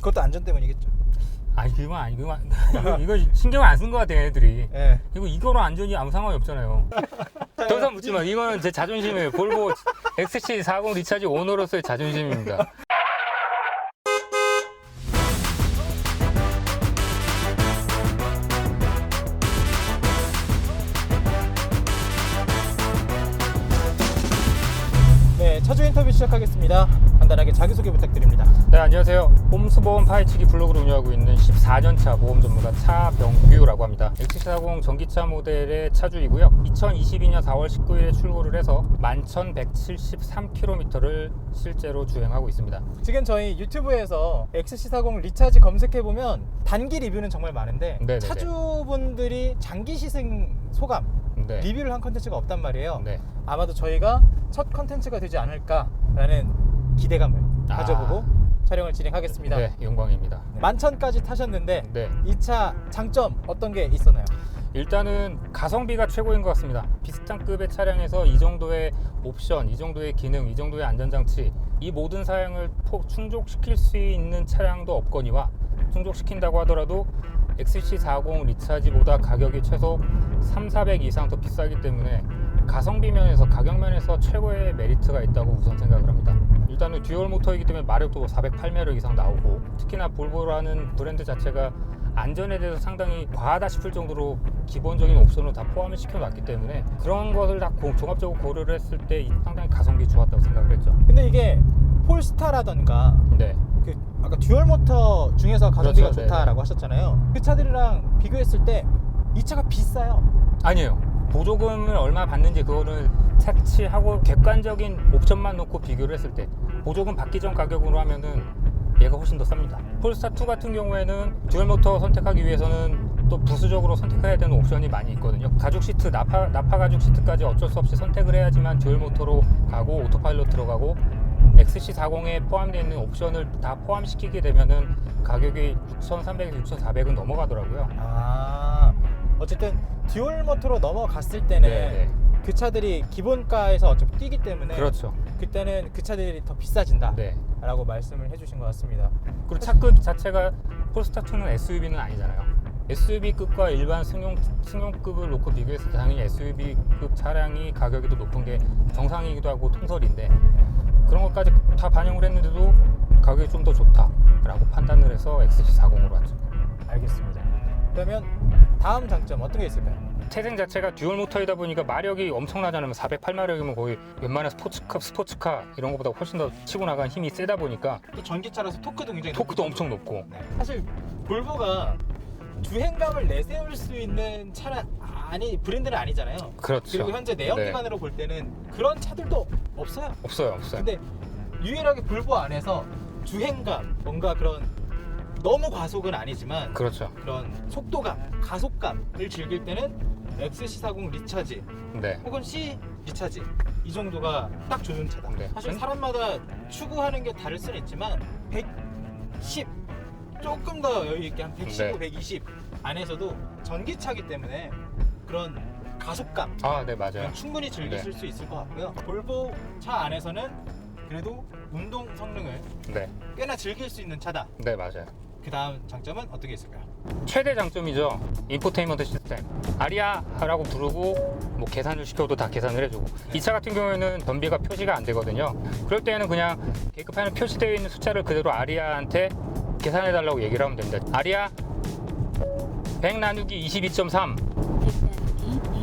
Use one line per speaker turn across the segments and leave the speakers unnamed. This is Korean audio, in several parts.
그것도 안전 때문이겠죠.
아니 이거 신경 안 쓴 것 같아 얘네들이.
예.
이거로 안전이 아무 상관이 없잖아요. 더 이상 묻지 마. 이거는 제 자존심이에요. 볼보 XC40 리차지 오너로서의 자존심입니다.
네, 차주 인터뷰 시작하겠습니다. 간단하게 자기소개 부탁드립니다.
네, 안녕하세요. 홈스보험 파헤치기 블로그를 운영하고 있는 14년차 보험 전문가 차병규라고 합니다. XC40 전기차 모델의 차주이고요. 2022년 4월 19일에 출고를 해서 11,173km를 실제로 주행하고 있습니다.
지금 저희 유튜브에서 XC40 리차지 검색해보면 단기 리뷰는 정말 많은데
네네네.
차주분들이 장기 시승 소감
네.
리뷰를 한 컨텐츠가 없단 말이에요.
네.
아마도 저희가 첫 컨텐츠가 되지 않을까라는 기대감을 가져보고 촬영을 진행하겠습니다.
네, 영광입니다.
11,000까지 타셨는데
네.
이 차 장점 어떤 게 있었나요?
일단은 가성비가 최고인 것 같습니다. 비슷한 급의 차량에서 이 정도의 옵션, 이 정도의 기능, 이 정도의 안전장치, 이 모든 사양을 충족시킬 수 있는 차량도 없거니와 충족시킨다고 하더라도 XC40 리차지보다 가격이 최소 300~400 이상 더 비싸기 때문에 가성비 면에서, 가격 면에서 최고의 메리트가 있다고 우선 생각을 합니다. 일단은 듀얼 모터이기 때문에 마력도 408마력 이상 나오고, 특히나 볼보라는 브랜드 자체가 안전에 대해서 상당히 과하다 싶을 정도로 기본적인 옵션을 다 포함을 시켜놨기 때문에 그런 것을 다 종합적으로 고려를 했을 때 상당히 가성비 좋았다고 생각을 했죠.
근데 이게 폴스타라던가
네.
그 아까 듀얼 모터 중에서 가성비가
그렇죠.
좋다라고
네네.
하셨잖아요. 그 차들이랑 비교했을 때 이 차가 비싸요.
아니에요. 보조금을 얼마 받는지 그거를 차치하고 객관적인 옵션만 놓고 비교를 했을 때 보조금 받기 전 가격으로 하면은 얘가 훨씬 더 쌉니다. 폴스타2 같은 경우에는 듀얼 모터 선택하기 위해서는 또 부수적으로 선택해야 되는 옵션이 많이 있거든요. 가죽 시트, 나파 가죽 시트까지 어쩔 수 없이 선택을 해야지만 듀얼 모터로 가고 오토파일럿 들어가고, XC40에 포함되어 있는 옵션을 다 포함시키게 되면은 가격이 6,300에서 6,400은 넘어가더라고요.
어쨌든 듀얼 모터로 넘어갔을 때는
네네.
그 차들이 기본가에서 어차피 뛰기 때문에
그렇죠.
그때는 그 차들이 더 비싸진다
네.
라고 말씀을 해주신 것 같습니다.
그리고 차급 자체가 폴스타2는 SUV는 아니잖아요. SUV급과 일반 승용급을 놓고 비교했을 때 당연히 SUV급 차량이 가격이 더 높은 게 정상이기도 하고 통설인데, 그런 것까지 다 반영을 했는데도 가격이 좀 더 좋다라고 판단을 해서 XC40으로 왔죠.
알겠습니다. 그러면 다음 장점 어떤 게 있을까요?
태생 자체가 듀얼 모터이다 보니까 마력이 엄청나잖아요. 408마력이면 거의 웬만한 스포츠카 이런 것보다 훨씬 더 치고 나간 힘이 세다 보니까
또 전기차라서 토크도 굉장히
토크도
높죠.
엄청 높고.
네. 사실 볼보가 주행감을 내세울 수 있는 차량 브랜드는 아니잖아요.
그렇죠.
그리고 현재 내연
네.
기관으로 볼 때는 그런 차들도 없어요.
없어요.
근데 유일하게 볼보 안에서 주행감, 뭔가 그런 너무 과속은 아니지만
그렇죠.
그런 속도감, 가속감을 즐길 때는 XC40 리차지
네.
혹은 C 리차지 이 정도가 딱 좋은 차다.
네.
사실 사람마다 추구하는 게 다를 수는 있지만 110 조금 더 여유 있게 한 115,
네.
120 안에서도 전기차기 때문에 그런 가속감
네, 맞아요.
충분히 즐기실
네.
수 있을 것 같고요. 볼보 차 안에서는 그래도 운동 성능을
네.
꽤나 즐길 수 있는 차다.
네, 맞아요.
그 다음 장점은 어떻게 있을까요?
최대 장점이죠. 인포테인먼트 시스템. 아리아라고 부르고 뭐 계산을 시켜도 다 계산을 해주고. 이 차 같은 경우에는 전비가 표시가 안 되거든요. 그럴 때는 그냥 계급판에 표시되어 있는 숫자를 그대로 아리아한테 계산해 달라고 얘기를 하면 됩니다. 아리아 100 나누기 22.3.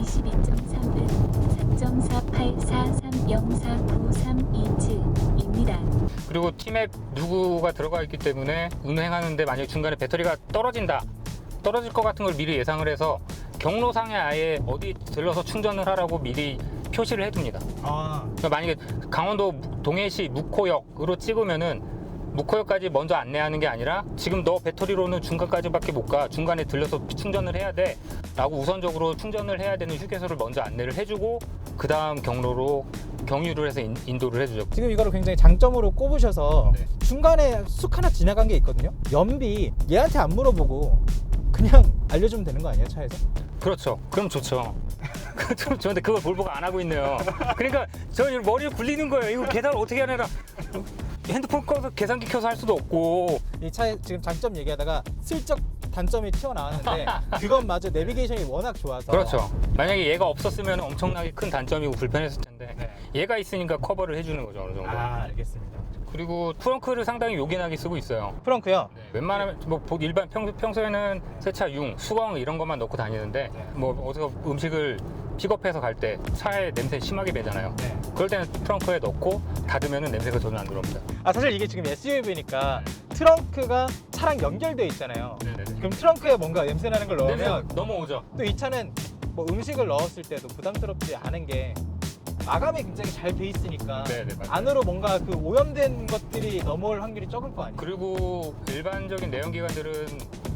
22.3은 4.4843049327입니다.
그리고 T맵 누구가 들어가 있기 때문에 운행하는데 만약에 중간에 배터리가 떨어질 것 같은 걸 미리 예상을 해서 경로상에 아예 어디 들러서 충전을 하라고 미리 표시를 해둡니다. 그러니까 만약에 강원도 동해시 묵호역으로 찍으면은 묵호역까지 먼저 안내하는 게 아니라 지금 너 배터리로는 중간까지밖에 못 가, 중간에 들려서 충전을 해야 돼 라고 우선적으로 충전을 해야 되는 휴게소를 먼저 안내를 해주고 그 다음 경로로 경유를 해서 인도를 해주죠.
지금 이거를 굉장히 장점으로 꼽으셔서
네.
중간에 쑥 하나 지나간 게 있거든요. 연비 얘한테 안 물어보고 그냥 알려주면 되는 거 아니에요, 차에서?
그렇죠. 그럼 좋죠. 좀 좋은데 그걸 볼보가 안 하고 있네요. 그러니까 저 머리를 굴리는 거예요. 이거 계산을 어떻게 하느라. 핸드폰 꺼서 계산기 켜서 할 수도 없고.
이 차의 지금 장점 얘기하다가 슬쩍 단점이 튀어나왔는데 그것마저 내비게이션이 워낙 좋아서.
그렇죠. 만약에 얘가 없었으면 엄청나게 큰 단점이고 불편했을 텐데
네.
얘가 있으니까 커버를 해주는 거죠, 어느 정도.
알겠습니다.
그리고 트렁크를 상당히 요긴하게 쓰고 있어요.
프렁크요?
네, 웬만하면 뭐 일반 평소에는 세차 융, 수건 이런 것만 넣고 다니는데
네.
뭐 어디서 음식을 픽업해서 갈 때 차에 냄새 심하게 배잖아요.
네.
그럴 때는 트렁크에 넣고 닫으면 냄새가 전혀 안 들어옵니다.
사실 이게 지금 SUV니까 트렁크가 차랑 연결되어 있잖아요.
네네네.
그럼 트렁크에 뭔가 냄새 나는 걸 넣으면
넘어오죠.
또 이 차는 뭐 음식을 넣었을 때도 부담스럽지 않은 게 마감이 굉장히 잘 돼 있으니까
네네, 맞아요.
안으로 뭔가 그 오염된 것들이 넘어올 확률이 적을 거 아니에요.
그리고 일반적인 내연기관들은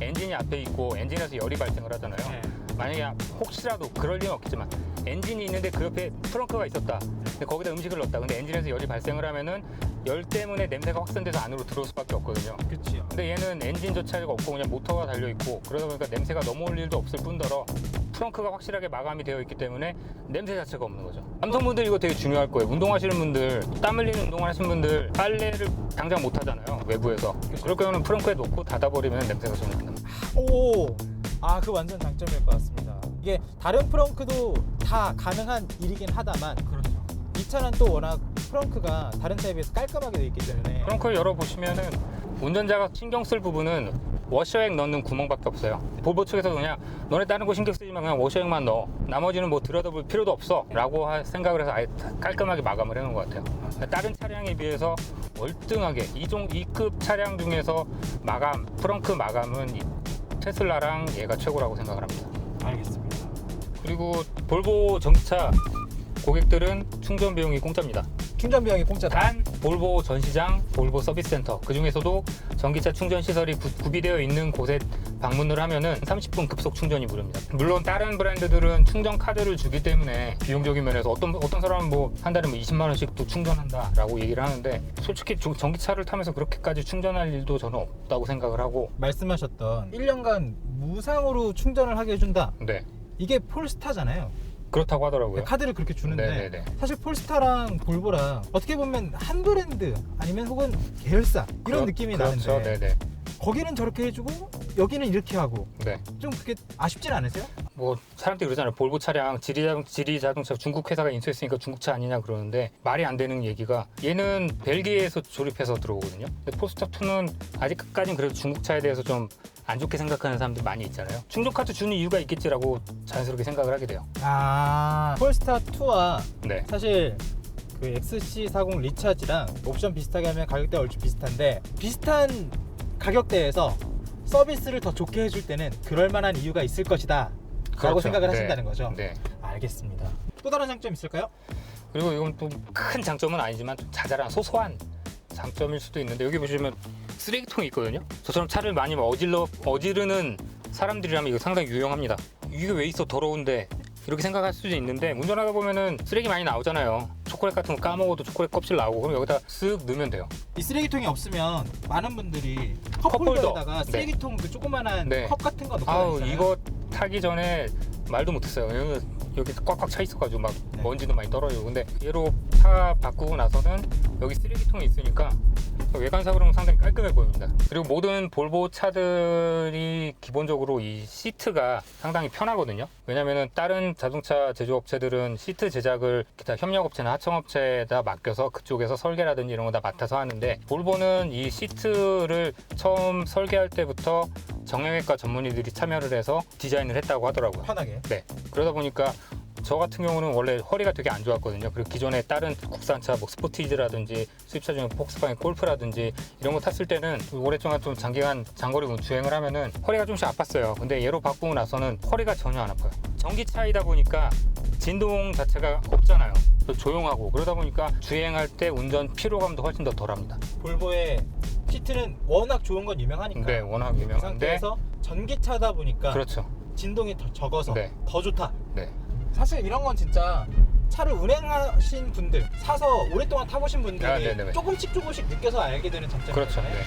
엔진이 앞에 있고 엔진에서 열이 발생을 하잖아요.
네.
만약에 혹시라도 그럴 리는 없겠지만 엔진이 있는데 그 옆에 트렁크가 있었다. 근데 거기다 음식을 넣었다. 근데 엔진에서 열이 발생을 하면은 열 때문에 냄새가 확산돼서 안으로 들어올 수밖에 없거든요.
그렇죠.
근데 얘는 엔진 자체가 없고 그냥 모터가 달려 있고 그러다 보니까 냄새가 넘어올 일도 없을 뿐더러 트렁크가 확실하게 마감이 되어 있기 때문에 냄새 자체가 없는 거죠. 남성분들 이거 되게 중요할 거예요. 운동하시는 분들, 땀 흘리는 운동을 하시는 분들 빨래를 당장 못 하잖아요. 외부에서. 그럴 경우는 트렁크에 놓고 닫아버리면 냄새가 전혀 안 납니다.
오, 그 완전 장점일 것 같습니다. 이게 다른 프렁크도 다 가능한 일이긴 하다만
그렇죠.
이 차는 또 워낙 프렁크가 다른 차에 비해서 깔끔하게 되어 있기 때문에
트렁크를 열어보시면은 운전자가 신경 쓸 부분은 워셔액 넣는 구멍밖에 없어요. 볼보 측에서 그냥 너네 다른 거 신경 쓰지 마, 그냥 워셔액만 넣어. 나머지는 뭐 들여다볼 필요도 없어 라고 생각을 해서 아예 깔끔하게 마감을 해놓은 것 같아요. 다른 차량에 비해서 월등하게 이급 차량 중에서 마감, 트렁크 마감은 이 테슬라랑 얘가 최고라고 생각을 합니다.
알겠습니다.
그리고 볼보 전기차 고객들은 충전 비용이 공짜입니다.
충전 비용이 공짜다.
단 볼보 전시장, 볼보 서비스 센터 그 중에서도 전기차 충전 시설이 구비되어 있는 곳에 방문을 하면은 30분 급속 충전이 무료입니다. 물론 다른 브랜드들은 충전 카드를 주기 때문에 비용적인 면에서 어떤 사람은 뭐 한 달에 뭐 20만 원씩 또 충전한다라고 얘기를 하는데 솔직히 전기차를 타면서 그렇게까지 충전할 일도 저는 없다고 생각을 하고.
말씀하셨던 1년간 무상으로 충전을 하게 해준다.
네,
이게 폴스타잖아요.
그렇다고 하더라고요.
카드를 그렇게 주는데
네네네.
사실 폴스타랑 볼보랑 어떻게 보면 한 브랜드 아니면 혹은 계열사 이런 느낌이
그렇죠.
나는데
네네.
거기는 저렇게 해주고 여기는 이렇게 하고
네.
좀 그게 아쉽진 않으세요?
뭐 사람들이 그러잖아요. 볼보 차량 지리 자동차 중국 회사가 인수했으니까 중국차 아니냐 그러는데 말이 안 되는 얘기가 얘는 벨기에에서 조립해서 들어오거든요. 근데 폴스타 2는 아직까지는 그래도 중국차에 대해서 좀 안 좋게 생각하는 사람들 많이 있잖아요. 충전 카드 주는 이유가 있겠지라고 자연스럽게 생각을 하게 돼요.
폴스타 2와
네.
사실 그 XC40 리차지랑 옵션 비슷하게 하면 가격대가 얼추 비슷한데 비슷한 가격대에서 서비스를 더 좋게 해줄 때는 그럴 만한 이유가 있을 것이다 라고
그렇죠.
생각을
네.
하신다는 거죠.
네.
알겠습니다. 또 다른 장점 있을까요?
그리고 이건 또 큰 장점은 아니지만 좀 자잘한 소소한 장점일 수도 있는데 여기 보시면 쓰레기통이 있거든요. 저처럼 차를 많이 어지르는 사람들이라면 이거 상당히 유용합니다. 이게 왜 있어 더러운데 이렇게 생각할 수도 있는데 운전하다 보면은 쓰레기 많이 나오잖아요. 초콜릿 같은 거 까먹어도 초콜릿 껍질 나오고 그럼 여기다 쓱 넣으면 돼요.
이 쓰레기통이 없으면 많은 분들이
컵홀더.
컵홀더에다가
네.
쓰레기통 그 조그만한
네.
컵 같은 거 넣고
아우
다니잖아요.
이거 타기 전에 말도 못했어요. 여기 꽉꽉 차 있어가지고 막
네.
먼지도 많이 떨어지고 근데 얘로 차 바꾸고 나서는 여기 쓰레기통이 있으니까 외관상으로는 상당히 깔끔해 보입니다. 그리고 모든 볼보 차들이 기본적으로 이 시트가 상당히 편하거든요. 왜냐면은 다른 자동차 제조업체들은 시트 제작을 기타 협력업체나 하청업체에다 맡겨서 그쪽에서 설계라든지 이런 거 다 맡아서 하는데 볼보는 이 시트를 처음 설계할 때부터 정형외과 전문의들이 참여를 해서 디자인을 했다고 하더라고요.
편하게.
네. 그러다 보니까 저 같은 경우는 원래 허리가 되게 안 좋았거든요. 그리고 기존에 다른 국산차 뭐 스포티지라든지 수입차 중에 폭스바겐 골프라든지 이런 거 탔을 때는 오랫동안 좀 장기간 장거리 주행을 하면은 허리가 좀씩 아팠어요. 근데 얘로 바꾸고 나서는 허리가 전혀 안 아파요. 전기차이다 보니까 진동 자체가 없잖아요. 조용하고 그러다 보니까 주행할 때 운전 피로감도 훨씬 더 덜합니다.
볼보의 시트는 워낙 좋은 건 유명하니까.
네, 워낙
그
유명한데
상태에서 전기차다 보니까
그렇죠.
진동이 더 적어서
네.
더 좋다.
네.
사실 이런 건 진짜 차를 운행하신 분들, 사서 오랫동안 타보신 분들이
네네네.
조금씩 느껴서 알게 되는 장점이잖아요.
그렇죠. 네.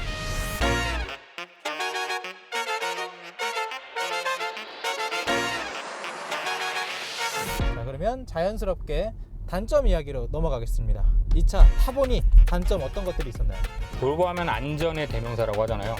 자, 그러면 자연스럽게 단점 이야기로 넘어가겠습니다. 이 차 타보니 단점 어떤 것들이 있었나요?
볼보 하면 안전의 대명사라고 하잖아요.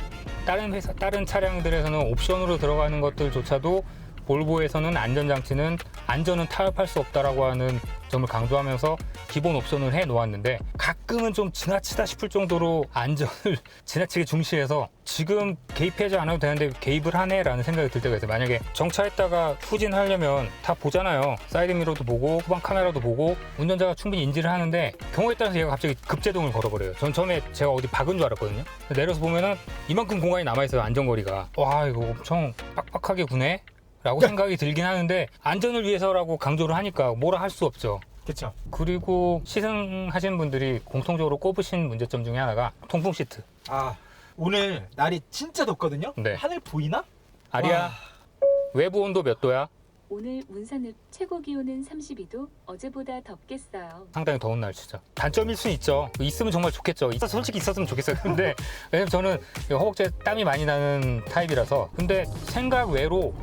다른 차량들에서는 옵션으로 들어가는 것들조차도 볼보에서는 안전은 타협할 수 없다라고 하는 점을 강조하면서 기본 옵션을 해 놓았는데, 가끔은 좀 지나치다 싶을 정도로 안전을 지나치게 중시해서 지금 개입하지 않아도 되는데 개입을 하네라는 생각이 들 때가 있어요. 만약에 정차했다가 후진하려면 다 보잖아요. 사이드미러도 보고 후방 카메라도 보고 운전자가 충분히 인지를 하는데, 경우에 따라서 얘가 갑자기 급제동을 걸어버려요. 전 처음에 제가 어디 박은 줄 알았거든요. 내려서 보면은 이만큼 공간이 남아있어요. 안전거리가. 와, 이거 엄청 빡빡하게 구네 라고 생각이 들긴 하는데, 안전을 위해서라고 강조를 하니까 뭐라 할 수 없죠.
그쵸.
그리고 시승하신 분들이 공통적으로 꼽으신 문제점 중에 하나가 통풍 시트.
아, 오늘 날이 진짜 덥거든요.
네.
하늘 보이나?
아리야,
와.
외부 온도 몇 도야?
오늘 문산읍 최고 기온은 32도, 어제보다 덥겠어요.
상당히 더운 날씨죠. 단점일 수 있죠. 있으면 정말 좋겠죠. 솔직히 있었으면 좋겠어요. 근데 왜냐면 저는 허벅지에 땀이 많이 나는 타입이라서. 근데 생각 외로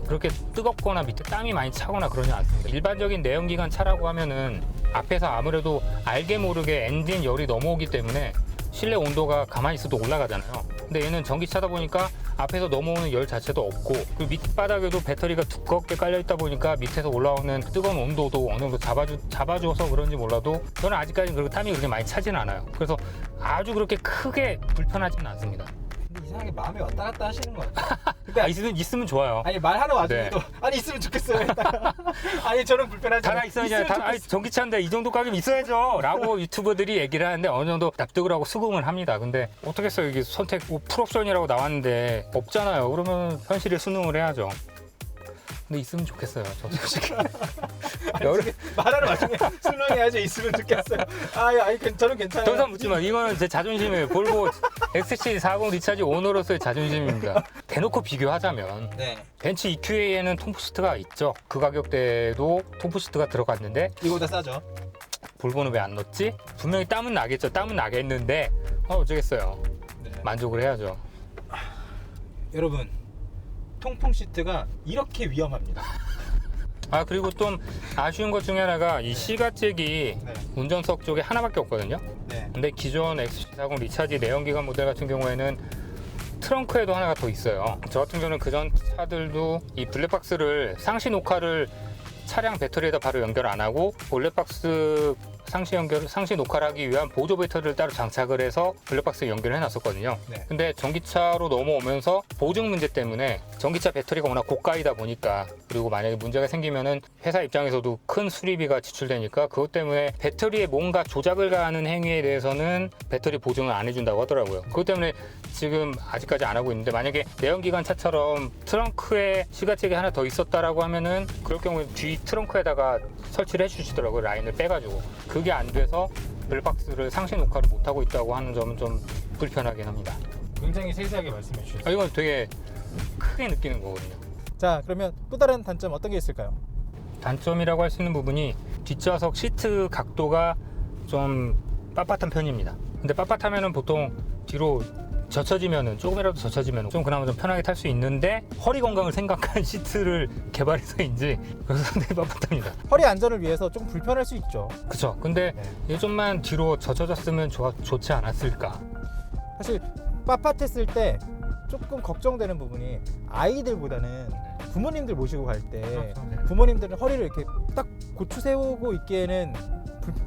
그렇게 뜨겁거나 밑에 땀이 많이 차거나 그러지 않습니다. 일반적인 내연기관 차라고 하면은 앞에서 아무래도 알게 모르게 엔진 열이 넘어오기 때문에 실내 온도가 가만히 있어도 올라가잖아요. 근데 얘는 전기차다 보니까 앞에서 넘어오는 열 자체도 없고, 그리고 밑바닥에도 배터리가 두껍게 깔려 있다 보니까 밑에서 올라오는 뜨거운 온도도 어느 정도 잡아줘서 그런지 몰라도 저는 아직까지 그렇게 땀이 그렇게 많이 차지는 않아요. 그래서 아주 그렇게 크게 불편하지는 않습니다.
근데 이상하게 마음이 왔다 갔다 하시는 것 같아요. 근데
있으면 좋아요.
아니 말하는 와중에도 아니 있으면 좋겠어요. 아니 저는 불편하지
다 있어야죠. 전기차인데 이 정도 가격이면 있어야죠 라고 유튜버들이 얘기를 하는데 어느 정도 납득을 하고 수긍을 합니다. 근데 어떻겠어요. 이게 선택 풀옵션이라고 나왔는데 없잖아요. 그러면 현실에 순응을 해야죠. 근데 있으면 좋겠어요. 저 솔직히.
말하는 와중에 순응해야죠. 있으면 좋겠어요. 아니 저는 괜찮아요.
더 이상 묻지마. 이거는 제 자존심이에요. 볼보 XC40 리차지 오너로서의 자존심입니다. 대놓고 비교하자면
네.
벤츠 EQA에는 톰프시트가 있죠. 그 가격대에도 톰프시트가 들어갔는데
이거보다 싸죠.
볼보는 왜 안 넣었지? 분명히 땀은 나겠죠. 땀은 나겠는데 어쩌겠어요.
네.
만족을 해야죠.
여러분, 통풍 시트가 이렇게 위험합니다.
그리고 좀 아쉬운 것 중에 하나가 이 시가잭이
네.
운전석 쪽에 하나밖에 없거든요.
네.
근데 기존 XC40 리차지 내연기관 모델 같은 경우에는 트렁크에도 하나가 더 있어요. 저 같은 경우는 그전 차들도 이 블랙박스를 상시 녹화를 차량 배터리에다 바로 연결 안 하고 블랙박스 상시 녹화를 하기 위한 보조 배터리를 따로 장착을 해서 블랙박스에 연결을 해놨었거든요.
네.
근데 전기차로 넘어오면서 보증 문제 때문에 전기차 배터리가 워낙 고가이다 보니까, 그리고 만약에 문제가 생기면은 회사 입장에서도 큰 수리비가 지출되니까 그것 때문에 배터리에 뭔가 조작을 가하는 행위에 대해서는 배터리 보증을 안 해준다고 하더라고요. 그것 때문에 지금 아직까지 안 하고 있는데, 만약에 내연기관 차처럼 트렁크에 시가잭이 하나 더 있었다라고 하면은 그럴 경우에 뒤 트렁크에다가 설치를 해주시더라고요. 라인을 빼가지고. 그게 안 돼서 블랙박스를 상시 녹화를 못하고 있다고 하는 점은 좀 불편하긴 합니다.
굉장히 세세하게 말씀해 주셨어요.
이건 되게 크게 느끼는 거거든요.
자, 그러면 또 다른 단점 어떤 게 있을까요?
단점이라고 할 수 있는 부분이 뒷좌석 시트 각도가 좀 빳빳한 편입니다. 근데 빳빳하면은 보통 뒤로 조금이라도 젖혀지면 좀 그나마 좀 편하게 탈 수 있는데, 허리 건강을 생각한 시트를 개발해서인지 그래서 상당히 빳빳합니다.
허리 안전을 위해서 좀 불편할 수 있죠.
그쵸. 근데
네.
이게 좀만 뒤로 젖혀졌으면 좋지 않았을까.
사실 빳빳했을 때 조금 걱정되는 부분이 아이들보다는 부모님들 모시고 갈 때
그렇죠. 네.
부모님들은 허리를 이렇게 딱 고추 세우고 있기에는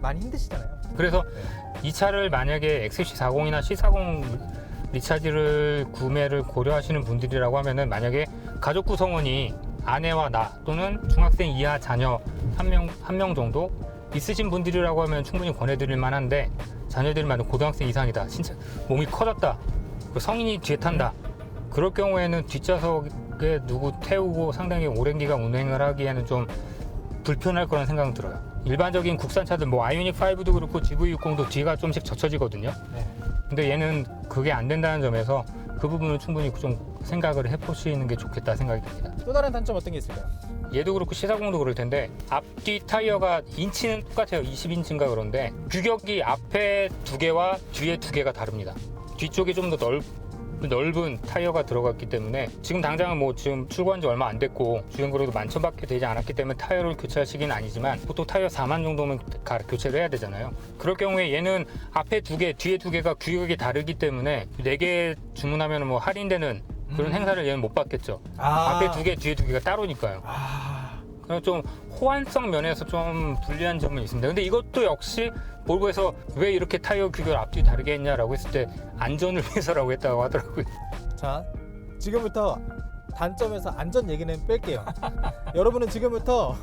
많이 힘드시잖아요.
그래서
네.
이 차를 만약에 XC40이나 C40 리차지를 구매를 고려하시는 분들이라고 하면은, 만약에 가족 구성원이 아내와 나 또는 중학생 이하 자녀 한 명 정도 있으신 분들이라고 하면 충분히 권해드릴 만한데, 자녀들이 만약 고등학생 이상이다, 진짜 몸이 커졌다, 성인이 뒤에 탄다, 그럴 경우에는 뒷좌석에 누구 태우고 상당히 오랜 기간 운행을 하기에는 좀 불편할 거라는 생각은 들어요. 일반적인 국산차들 뭐 아이오닉 5도 그렇고 GV60도 뒤가 좀씩 젖혀지거든요.
네.
근데 얘는 그게 안 된다는 점에서 그 부분을 충분히 좀 생각을 해보시는 게 좋겠다 생각이 듭니다.
또 다른 단점 어떤 게 있을까요?
얘도 그렇고 C40도 그럴 텐데, 앞뒤 타이어가 인치는 똑같아요. 20인치인가 그런데 규격이 앞에 2개와 뒤에 2개가 다릅니다. 뒤쪽이 좀 더 넓은 타이어가 들어갔기 때문에 지금 당장은 뭐 지금 출고한 지 얼마 안 됐고 주행거리도 10,000밖에 되지 않았기 때문에 타이어를 교체할 시기는 아니지만 보통 타이어 4만 정도면 교체를 해야 되잖아요. 그럴 경우에 얘는 앞에 2개, 뒤에 2개가 규격이 다르기 때문에 4개 주문하면 뭐 할인되는 그런 행사를 얘는 못 받겠죠. 앞에 2개, 뒤에 2개가 따로니까요. 그래서 좀 호환성 면에서 좀 불리한 점은 있습니다. 근데 이것도 역시 볼보에서 왜 이렇게 타이어 규격을 앞뒤 다르게 했냐라고 했을 때 안전을 위해서라고 했다고 하더라고요.
자, 지금부터 단점에서 안전 얘기는 뺄게요. 여러분은 지금부터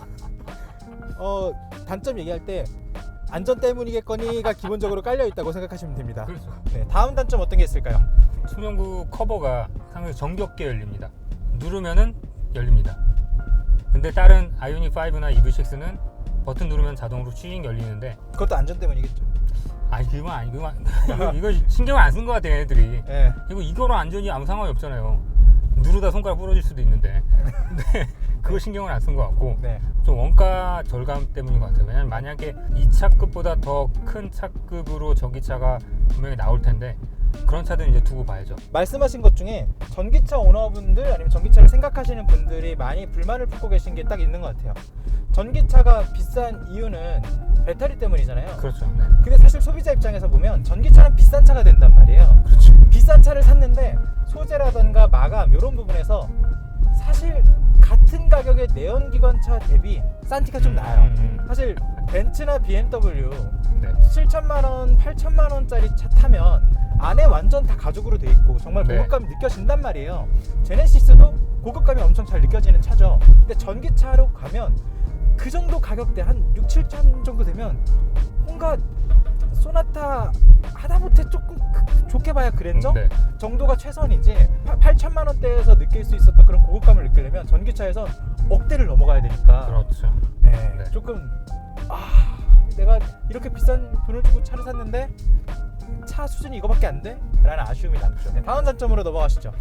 단점 얘기할 때 안전 때문이겠거니가 기본적으로 깔려 있다고 생각하시면 됩니다.
그렇죠.
네, 다음 단점 어떤 게 있을까요?
충전구 커버가 상당히 정겹게 열립니다. 누르면은 열립니다. 근데 다른 아이오닉 5나 EV6는 버튼 누르면 자동으로 쭉 열리는데
그것도 안전 때문이겠죠.
아니 이거 신경 안 쓴 것 같아 얘네들이.
네.
이거로 안전이 아무 상관이 없잖아요. 누르다 손가락 부러질 수도 있는데 근데 그거 신경을 안 쓴 것 같고
네.
좀 원가 절감 때문인 것 같아요. 왜냐면 만약에 이 차급보다 더 큰 차급으로 전기차가 분명히 나올 텐데 그런 차들은 이제 두고 봐야죠.
말씀하신 것 중에 전기차 오너분들 아니면 전기차를 생각하시는 분들이 많이 불만을 품고 계신 게 딱 있는 것 같아요. 전기차가 비싼 이유는 배터리 때문이잖아요.
그렇죠. 네.
근데 사실 소비자 입장에서 보면 전기차는 비싼 차가 된단 말이에요.
그렇죠.
비싼 차를 샀는데 소재라든가 마감 이런 부분에서 사실 같은 가격의 내연기관차 대비 싼 티가 좀 나요. 사실 벤츠나 BMW
네.
7천만 원, 8천만 원짜리 차 타면 안에 완전 다 가죽으로 돼 있고 정말
네.
고급감이 느껴진단 말이에요. 제네시스도 고급감이 엄청 잘 느껴지는 차죠. 근데 전기차로 가면 그 정도 가격대 한 6, 7천 정도 되면 뭔가 소나타 하다못해 조금 좋게 봐야 그랬죠?
네.
정도가 최선이지 8천만 원대에서 느낄 수 있었던 그런 고급감을 느끼려면 전기차에서 억대를 넘어가야 되니까
그렇죠.
네,
네.
조금 내가 이렇게 비싼 돈을 주고 차를 샀는데 차 수준이 이거밖에 안 돼? 라는 아쉬움이 남죠. 네, 다음 단점으로 넘어가시죠.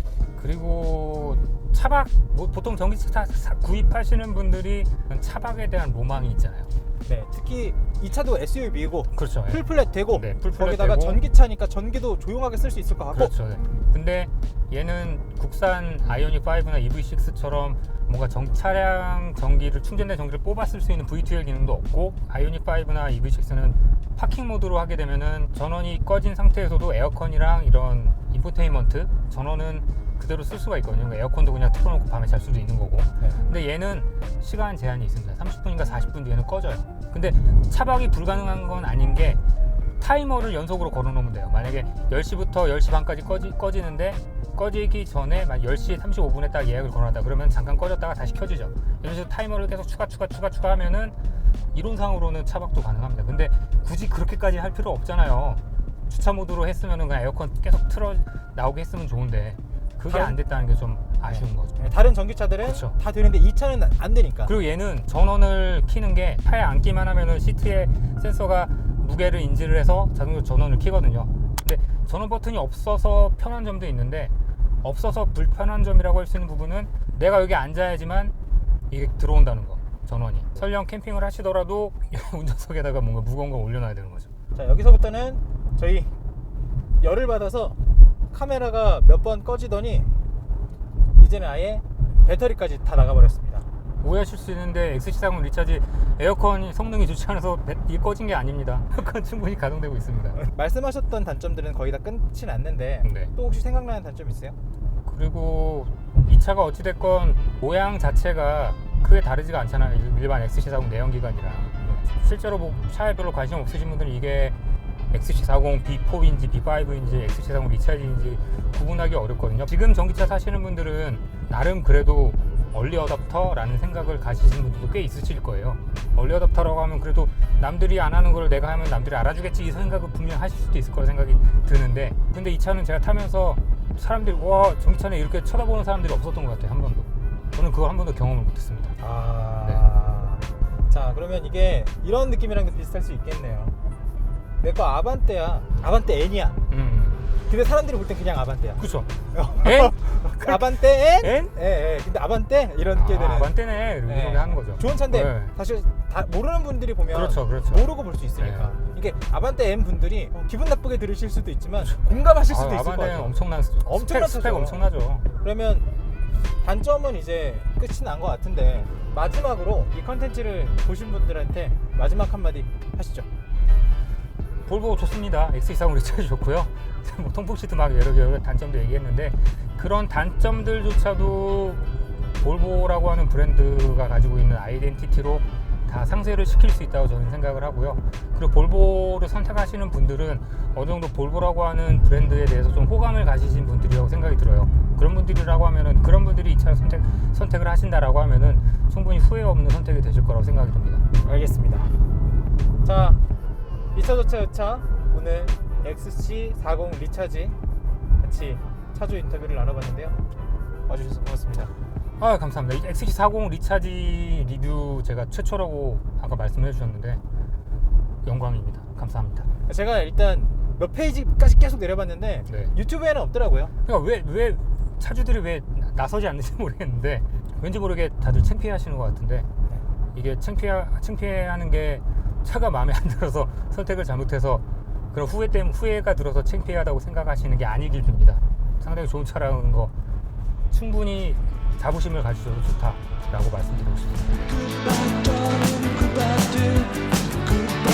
그리고 차박, 뭐 보통 전기차 구입하시는 분들이 차박에 대한 로망이 있잖아요.
네, 특히 이 차도 SUV고
그렇죠. 네.
풀플랫 되고
네, 풀플랫
거기다가
되고.
전기차니까 전기도 조용하게 쓸 수 있을 것 같고
그렇죠. 네. 근데 얘는 국산 아이오닉 5나 EV6처럼 뭔가 차량 전기를 충전된 전기를 뽑아 쓸 수 있는 V2L 기능도 없고 아이오닉 5나 EV6는 파킹 모드로 하게 되면은 전원이 꺼진 상태에서도 에어컨이랑 이런 인포테인먼트 전원은 그대로 쓸 수가 있거든요. 그러니까 에어컨도 그냥 틀어놓고 밤에 잘 수도 있는 거고.
네.
근데 얘는 시간 제한이 있습니다. 30분인가 40분 뒤에는 꺼져요. 근데 차박이 불가능한 건 아닌 게 타이머를 연속으로 걸어놓으면 돼요. 만약에 10시부터 10시 반까지 꺼지는데 꺼지기 전에 만 10시 35분에 딱 예약을 걸어놨다 그러면 잠깐 꺼졌다가 다시 켜지죠. 이런 식으로 타이머를 계속 추가하면은 이론상으로는 차박도 가능합니다. 근데 굳이 그렇게까지 할 필요 없잖아요. 주차 모드로 했으면은 그냥 에어컨 계속 틀어 나오게 했으면 좋은데 그게 안 됐다는 게 좀 아쉬운 거죠.
네, 다른 전기차들은
그렇죠.
다 되는데 이 차는 안 되니까.
그리고 얘는 전원을 켜는 게 차에 앉기만 하면은 시트에 센서가 무게를 인지를 해서 자동으로 전원을 켜거든요. 근데 전원 버튼이 없어서 편한 점도 있는데 없어서 불편한 점이라고 할 수 있는 부분은 내가 여기 앉아야지만 이게 들어온다는 거. 전원이. 설령 캠핑을 하시더라도 운전석에다가 뭔가 무거운 거 올려놔야 되는 거죠.
자, 여기서부터는 저희 열을 받아서 카메라가 몇 번 꺼지더니 이제는 아예 배터리까지 다 나가버렸습니다.
오해하실 수 있는데 XC40 리차지 에어컨 성능이 좋지 않아서 이게 꺼진 게 아닙니다. 에어컨 충분히 가동되고 있습니다.
말씀하셨던 단점들은 거의 다 끊진 않는데
네.
또 혹시 생각나는 단점 있어요?
그리고 이 차가 어찌됐건 모양 자체가 크게 다르지가 않잖아요. 일반 XC40 내연기관이랑. 실제로 뭐 차에 별로 관심 없으신 분들은 이게 XC40 B4인지 B5인지 XC40 리차지인지 구분하기 어렵거든요. 지금 전기차 사시는 분들은 나름 그래도 얼리 어답터라는 생각을 가지신 분들도 꽤 있으실 거예요. 얼리 어답터라고 하면 그래도 남들이 안 하는 걸 내가 하면 남들이 알아주겠지 이 생각을 분명 하실 수도 있을 거라 생각이 드는데 근데 이 차는 제가 타면서 사람들이 와 전기차네 이렇게 쳐다보는 사람들이 없었던 것 같아요. 한 번도. 저는 그거 한 번도 경험을 못했습니다.
자, 그러면 이게 이런 느낌이랑도 비슷할 수 있겠네요. 내 거 아반떼야. 아반떼 N이야. 근데 사람들이 볼 땐 그냥 아반떼야.
그쵸? N?
아반떼 N?
N?
예. 근데 아반떼? 이런 게 되는.
아반떼네 이렇게 하는 거죠.
좋은 차인데
네.
사실 다 모르는 분들이 보면
그렇죠.
모르고 볼 수 있으니까.
네.
이게 아반떼 M 분들이 기분 나쁘게 들으실 수도 있지만 공감하실 수도 있을 것
아반떼는
같아요.
엄청난
엄청난
스펙
차죠.
엄청나죠.
그러면 단점은 이제 끝이 난 것 같은데 마지막으로 이 컨텐츠를 보신 분들한테 마지막 한마디 하시죠.
볼보 좋습니다. X240 리차지 좋고요. 뭐 통풍 시트 막 여러 단점도 얘기했는데 그런 단점들조차도 볼보라고 하는 브랜드가 가지고 있는 아이덴티티로 다 상쇄를 시킬 수 있다고 저는 생각을 하고요. 그리고 볼보를 선택하시는 분들은 어느 정도 볼보라고 하는 브랜드에 대해서 좀 호감을 가지신 분들이라고 생각이 들어요. 그런 분들이라고 하면은 그런 분들이 이 차를 선택을 하신다라고 하면은 충분히 후회 없는 선택이 되실 거라고 생각이 듭니다.
알겠습니다. 자, 2차 조차 여차 오늘 XC40 리차지 같이 차주 인터뷰를 나눠봤는데요. 와주셔서 고맙습니다.
아, 감사합니다. 이 XC40 리차지 리뷰 제가 최초라고 아까 말씀해 주셨는데 영광입니다. 감사합니다.
제가 일단 몇 페이지까지 계속 내려봤는데
네.
유튜브에는 없더라고요.
그러니까 왜 차주들이 왜 나서지 않는지 모르겠는데 왠지 모르게 다들 창피해 하시는 것 같은데 이게 창피해하는 게 차가 마음에 안 들어서 선택을 잘못해서 그런 후회가 들어서 창피하다고 생각하시는 게 아니길 빕니다. 상당히 좋은 차라는 거 충분히 자부심을 가지셔도 좋다라고 말씀드리고 싶습니다.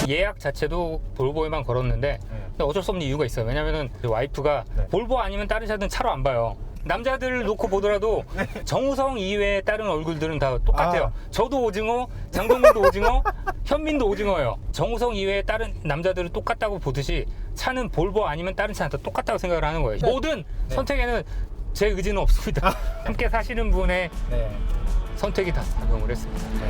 예약 자체도 볼보에만 걸었는데 근데 어쩔 수 없는 이유가 있어요. 왜냐면은 와이프가
네.
볼보 아니면 다른 차든 차로 안 봐요. 남자들을 놓고 보더라도 정우성 이외의 다른 얼굴들은 다 똑같아요.
아.
저도 오징어, 장동민도 오징어, 현민도 오징어예요. 정우성 이외의 다른 남자들은 똑같다고 보듯이 차는 볼보 아니면 다른 차는 다 똑같다고 생각을 하는 거예요.
네.
모든
네.
선택에는 제 의지는 없습니다. 함께 사시는 분의
네.
선택이 다 작용을 했습니다.
네.